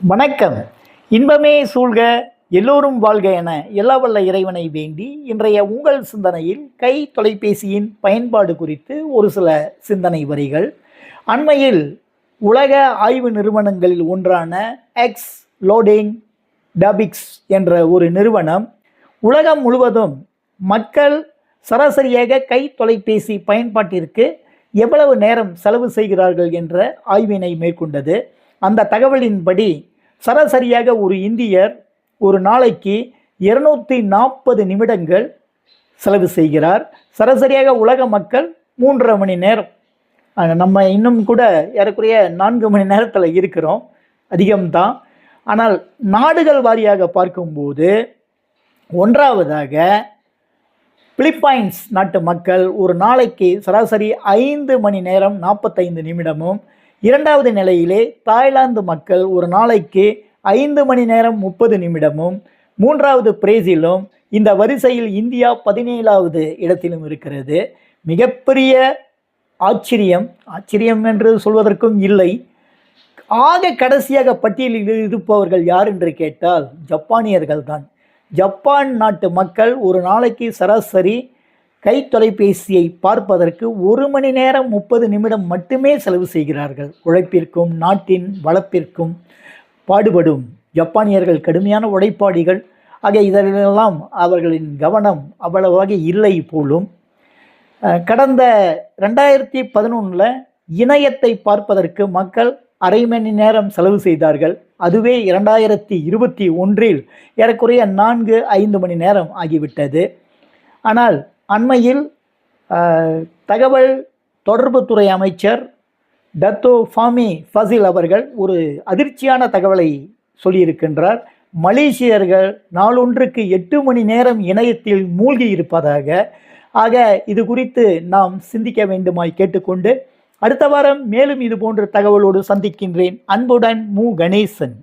வணக்கம். இன்பமே சூழ்க, எல்லோரும் வாழ்க என எல்லா வல்ல இறைவனை வேண்டி இன்றைய உங்கள் சிந்தனையில் கை தொலைபேசியின் பயன்பாடு குறித்து ஒரு சில சிந்தனை வரிகள். அண்மையில் உலக ஆய்வு நிறுவனங்களில் ஒன்றான எக்ஸ் லோடிங் டபிக்ஸ் என்ற ஒரு நிறுவனம் உலகம் முழுவதும் மக்கள் சராசரியாக கை தொலைபேசி பயன்பாட்டிற்கு எவ்வளவு நேரம் செலவு செய்கிறார்கள் என்ற ஆய்வினை மேற்கொண்டது. அந்த தகவலின்படி சராசரியாக ஒரு இந்தியர் ஒரு நாளைக்கு 240 நிமிடங்கள் செலவு செய்கிறார். சராசரியாக உலக மக்கள் 3.5 மணி நேரம். நம்ம இன்னும் கூட ஏறக்குறைய 4 மணி நேரத்தில் இருக்கிறோம், அதிகம்தான். ஆனால் நாடுகள் வாரியாக பார்க்கும்போது ஒன்றாவதாக பிலிப்பைன்ஸ் நாட்டு மக்கள் ஒரு நாளைக்கு சராசரி 5 மணி நேரம் 45 நிமிடமும், இரண்டாவது நிலையிலே தாய்லாந்து மக்கள் ஒரு நாளைக்கு 5 மணி நேரம் 30 நிமிடமும், மூன்றாவது பிரேசிலும், இந்த வரிசையில் இந்தியா 17வது இடத்திலும் இருக்கிறது. மிகப்பெரிய ஆச்சரியம் என்று சொல்வதற்கும் இல்லை. ஆக கடைசியாக பட்டியலில் இருப்பவர்கள் யார் என்று கேட்டால் ஜப்பானியர்கள் தான். ஜப்பான் நாட்டு மக்கள் ஒரு நாளைக்கு சராசரி கை தொலைபேசியை பார்ப்பதற்கு 1 மணி நேரம் 30 நிமிடம் மட்டுமே செலவு செய்கிறார்கள். உழைப்பிற்கும் நாட்டின் வளப்பிற்கும் பாடுபடும் ஜப்பானியர்கள் கடுமையான உழைப்பாளிகள். ஆக இதெல்லாம் அவர்களின் கவனம் அவ்வளவாக இல்லை போலும். கடந்த 2011 இணையத்தை பார்ப்பதற்கு மக்கள் 1/2 மணி நேரம் செலவு செய்தார்கள். அதுவே 2021 ஏறக்குறைய 4-5 மணி நேரம் ஆகிவிட்டது. ஆனால் அண்மையில் தகவல் தொடர்புத்துறை அமைச்சர் டத்தோ ஃபாமி ஃபசில் அவர்கள் ஒரு அதிர்ச்சியான தகவலை சொல்லியிருக்கின்றார். மலேசியர்கள் நாளொன்றுக்கு 8 மணி நேரம் இணையத்தில் மூழ்கி இருப்பதாக. ஆக இது குறித்து நாம் சிந்திக்க வேண்டுமாய் கேட்டுக்கொண்டு அடுத்த வாரம் மேலும் இது போன்ற தகவலோடு சந்திக்கின்றேன். அன்புடன் மு. கணேசன்.